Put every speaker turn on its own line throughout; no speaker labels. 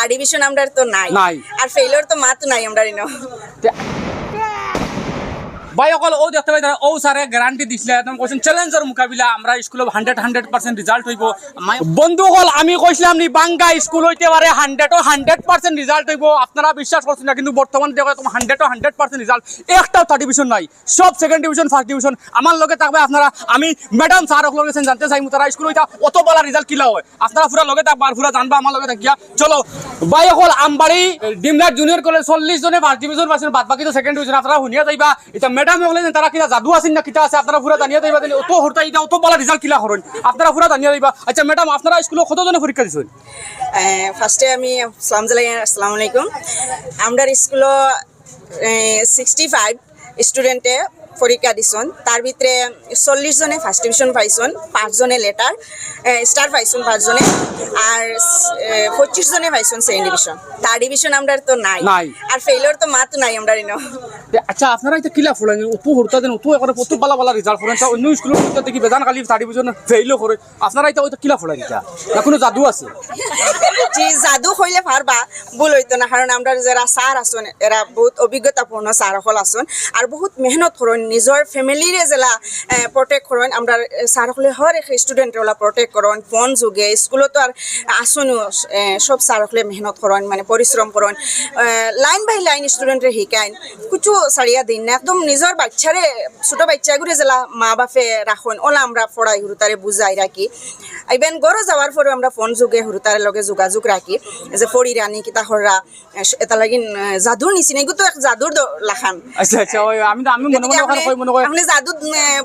third division আমরা তো নাই আর ফেইলিওর তো মাত নাই আমরা ইনো
ভাই অকল ও দেখতে পাই ও স্যারে গ্যারান্টি দিছিলে একদম কোশ্চেন চ্যালেঞ্জের মোকাবিলা আমরা স্কুলে 100% রেজাল্ট হইব বন্ধু হল আমি কইছিলাম নি বাঙ্গা স্কুল হইতে পারে 100% রেজাল্ট হইব আপনারা বিশ্বাস করছেন না কিন্তু বর্তমানে দেখো তোমার 100% রেজাল্ট একটাও থার্ড ডিভিশন নাই সব সেকেন্ড ডিভিশন ফার্স্ট ডিভিশন আমার লগে থাকবে আপনারা আমি ম্যাডাম স্যার অকল গেছেন জানতে চাই তারা স্কুল হইতা অত বলা রেজাল্ট কিলা হয় আপনারা পুরা লগে থাকবা আর পুরা জানবা আমার লগে থাকিয়া চলো ভাই অকল আমবাড়ি ডিমলার জুনিয়র কলেজ 40 জনে ফার্স্ট ডিভিশন পাইছেন বাদ বাকি তো সেকেন্ড ডিভিশন আপনারা শুনিয়া যাইবা এটা ম্যাডাম বলেন তারা কিনা জাদু আছেন না কিটা আছে আপনারা পুরা জানিয়ে দিবা দিলে অত হরতা এটা অত বলা রেজাল্ট কিলা করেন আপনারা পুরা জানিয়ে দিবা আচ্ছা ম্যাডাম আপনারা স্কুলে কতজনে পরীক্ষা দিছেন
ফার্স্টে আমি আসসালামু আলাইকুম আমরা স্কুল 65 স্টুডেন্টে পরীক্ষা দিছন তার ভিতরে 40 জনে ফার্স্ট ডিভিশন পাইছন 5 জনে লেটার স্টার পাইছন 5 জনে আর 25 জনে পাইছন সেকেন্ড ডিভিশন থার্ড ডিভিশন আমরা তো নাই আর ফেইলিওর তো মাত নাই আমরা ইনো
আচ্ছা আপনারা এটা কিলা ফুলেন অত হরতা দেন অত করে কত বালা বালা রেজাল্ট করেন অন্য স্কুলের মধ্যে দেখি বেজান খালি থার্ড ডিভিশন ফেইলও করে আপনারা এটা ওইটা কিলা ফুলেন এটা কোনো জাদু আছে
জি জাদু হইলে পারবা ভুল হইতো না কারণ আমরা যারা স্যার আসন এরা বহুত অভিজ্ঞতাপূর্ণ স্যার হল আসন আর বহুত মেহনত করেন নিজের ফ্যামিলিরে জেলা প্রটেক্ট করেন আমরা স্যার হলে হর এক স্টুডেন্ট ওলা প্রটেক্ট করেন ফোন যুগে স্কুলত তো আর আসনও সব স্যার হলে মেহনত করেন মানে পরিশ্রম করেন লাইন বাই লাইন স্টুডেন্টরে শিকাইন কিছু সারিয়া দিন না একদম নিজের বাচ্চারে ছোট বাচ্চাগুলো জেলা মা বাপে রাখুন ওলা আমরা পড়াই হুরুতারে বুঝাই রাখি ইভেন গড় যাওয়ার পরে আমরা ফোন যুগে হুরুতারে লগে যোগাযোগ রাখি যে পড়ি রানি কিতা হররা এটা লাগি জাদুর নিচিনা এগুলো এক জাদুর লাখান
আচ্ছা আচ্ছা আমি মনে কই
আপনি জাদু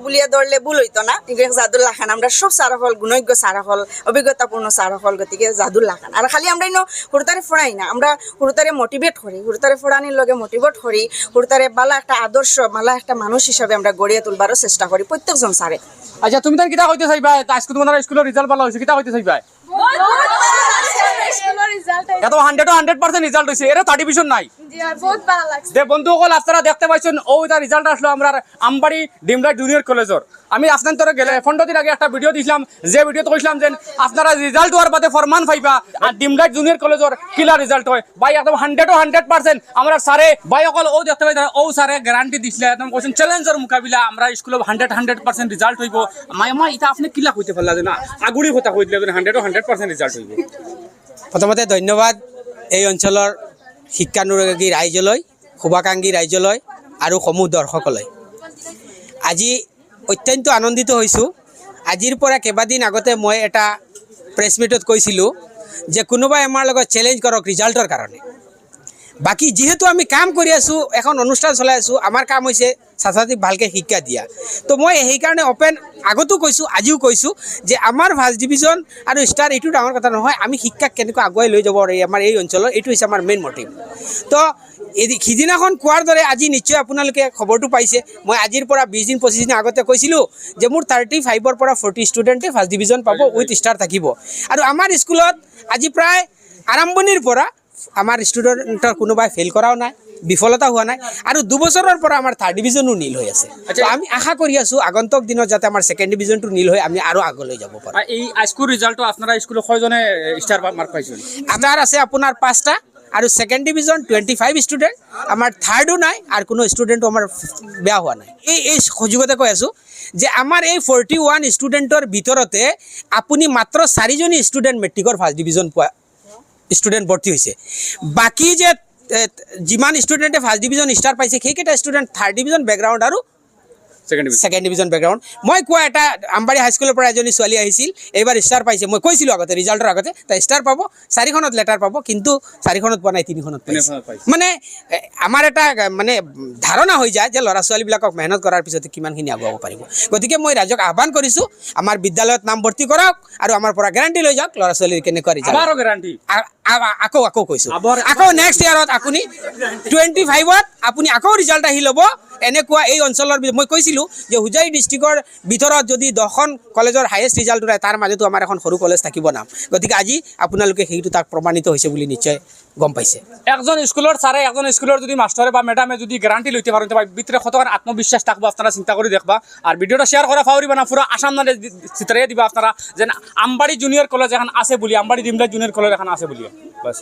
বুলিয়া ধরলে ভুল হইতো না এগুলো জাদুর লাখান আমরা সব স্যার হল গুণজ্ঞ স্যার হল অভিজ্ঞতাপূর্ণ স্যার হল গতিকে জাদুর লাখান আর খালি আমরা ইনো হুরুতারে পড়াই না আমরা হুরুতারে মোটিভেট করি হুরুতারে পড়ানির লগে মোটিভেট করি হুরুতারে বালা একটা আদর্শ বালা একটা মানুষ হিসাবে আমরা গড়িয়ে তুলবারও চেষ্টা করি প্রত্যেকজন স্যারে
আচ্ছা তুমি তার কিতা হইতে চাইবা আজকে তোমার স্কুলের রেজাল্ট ভালো হইছে কিতা হইতে চাইবা এত 100% রেজাল্ট হইছে এর থার্ড ডিভিশন নাই
জি আর বহুত ভালো লাগছে
যে বন্ধু সকল আপনারা দেখতে পাইছেন ওইটা রেজাল্ট আসলো আমরা আমবাড়ি ডিমলা জুনিয়র কলেজের আমি আপনাদের গেলে 15 দিন আগে একটা ভিডিও দিছিলাম যে ভিডিওতে কইছিলাম যে আপনারা রেজাল্ট হওয়ার বাদে ফরমান পাইবা আর ডিমলা জুনিয়র কলেজের কিলা রেজাল্ট হয় ভাই একদম 100% আমরা স্যারে ভাই সকল ও দেখতে পাই ও স্যারে গ্যারান্টি দিছিলে একদম কোশ্চেন চ্যালেঞ্জের মোকাবিলা আমরা স্কুলে 100% রেজাল্ট হইব মাইমা এটা আপনি কিলা কইতে পারলা না আগুড়ি কথা কই দিলে 100% রেজাল্ট হইব
প্রথমতে ধন্যবাদ এই অঞ্চলৰ শিক্ষানুৰাগী ৰাইজলৈ শুভাকাংক্ষী ৰাইজলৈ আৰু সমূহ দৰ্শকলৈ আজি অত্যন্ত আনন্দিত হৈছোঁ আজিৰ পৰা কেইবাদিন আগতে মই এটা প্ৰেছ মিটত কৈছিলোঁ যে কোনোবাই আমাৰ লগত চেলেঞ্জ কৰক ৰিজাল্টৰ কাৰণে বাকি যেহেতু আমি কাম কৰি আছোঁ এখন অনুষ্ঠান চলাই আছোঁ আমাৰ কাম হৈছে ছাত্ৰ ছাত্ৰীক ভালকৈ শিক্ষা দিয়া তো মই সেইকাৰণে অপেন আগতো কৈছোঁ আজিও কৈছোঁ যে আমাৰ ফাৰ্ষ্ট ডিভিজন আৰু ষ্টাৰ এইটো ডাঙৰ কথা নহয় আমি শিক্ষাক কেনেকৈ আগুৱাই লৈ যাব পাৰি আমাৰ এই অঞ্চলৰ এইটো হৈছে আমাৰ মেইন মটিভ তো সিদিনাখন কোৱাৰ দৰে আজি নিশ্চয় আপোনালোকে খবৰটো পাইছে মই আজিৰ পৰা 20 দিন 25 দিন আগতে কৈছিলোঁ যে মোৰ 35ৰ পৰা 40 ষ্টুডেণ্টে ফাৰ্ষ্ট ডিভিজন পাব উইথ ষ্টাৰ থাকিব আৰু আমাৰ স্কুলত আজি প্ৰায় আৰম্ভণিৰ পৰা আমাৰ ষ্টুডেণ্টৰ কোনোবাই ফেইল কৰাও নাই বিফলতা হোৱা নাই আৰু 2 বছৰৰ পৰা আমাৰ থাৰ্ড ডিভিজনো নীল হৈ আছে আমি আশা কৰি আছোঁ আগন্তুক দিনত যাতে আমাৰ ছেকেণ্ড ডিভিজনটো নীল হৈ আমি আৰু আগলৈ যাব পাৰোঁ
এই স্কুল ৰিজাল্টটো আপনারা স্কুলে কয়জনে স্টার মার্ক পাইছেন
আমাৰ আছে আপোনাৰ 5টা আৰু ছেকেণ্ড ডিভিজন 25 ষ্টুডেণ্ট আমাৰ থাৰ্ডো নাই আৰু কোনো ষ্টুডেণ্টো আমাৰ বেয়া হোৱা নাই এই সুযোগতে কৈ আছোঁ যে আমাৰ এই 41 ষ্টুডেণ্টৰ ভিতৰতে আপুনি মাত্ৰ 4জনী ষ্টুডেণ্ট মেট্ৰিকৰ ফাৰ্ষ্ট ডিভিজন পোৱা ষ্টুডেণ্ট ভৰ্তি হৈছে বাকী যে যিমান ষ্টুডেণ্টে ফাৰ্ষ্ট ডিভিজন ষ্টাৰ পাইছে সেইকেইটা ষ্টুডেণ্ট থাৰ্ড ডিভিজন বেকগ্ৰাউণ্ড আৰু ছেকেণ্ড ডিভিজন বেকগ্ৰাউণ্ড মই কোৱা এটা আমবাৰী হাইস্কুলৰ পৰা এজনী ছোৱালী আহিছিল এইবাৰ ষ্টাৰ পাইছে মই কৈছিলোঁ আগতে ৰিজাল্টৰ আগতে তাই ষ্টাৰ পাব 4খনত লেটাৰ পাব কিন্তু 4খনত পোৱা নাই 3খনত পাইছে মানে আমাৰ এটা মানে ধাৰণা হৈ যায় যে ল'ৰা ছোৱালীবিলাকক মেহনত কৰাৰ পিছতে কিমানখিনি আগুৱাব পাৰিব গতিকে মই ৰাইজক আহ্বান কৰিছোঁ আমাৰ বিদ্যালয়ত নাম ভৰ্তি কৰক আৰু আমাৰ পৰা গ্যাৰাণ্টি লৈ যাওক ল'ৰা ছোৱালীৰ কেনেকুৱা ৰিজাল্ট আকৌ কৈছোঁ আকৌ নেক্সট ইয়াৰত আপুনি 25ত আপুনি আকৌ ৰিজাল্ট আহি ল'ব এনেকুৱা এই অঞ্চলৰ মই কৈছিলোঁ যে হুজাই ডিষ্ট্ৰিক্টৰ ভিতৰত যদি 10খন কলেজৰ হাইয়েষ্ট ৰিজাল্ট ওলায় তাৰ মাজতো আমাৰ এখন সৰু কলেজ থাকিব নাম গতিকে আজি আপোনালোকে সেইটো তাক প্ৰমাণিত হৈছে বুলি নিশ্চয় গম পাইছে
একজন স্কুলৰ স্যাৰে একজন স্কুলৰ যদি মাস্টারে বা ম্যাডামে যদি গ্যারান্টি লইতে পারেন তবে ভিতরে কতখান আত্মবিশ্বাস থাকবো আপনারা চিন্তা করে দেখবা আর ভিডিওটা শেয়ার করা ফাউরিবা না পুরো আসাম নালে চিত্রাইয়া দিবা আপনারা যে আমবাড়ি জুনিয়র কলেজ এখন আছে বলি আমবাড়ি ডিমলা জুনিয়র কলেজ এখন আছে বলি বাস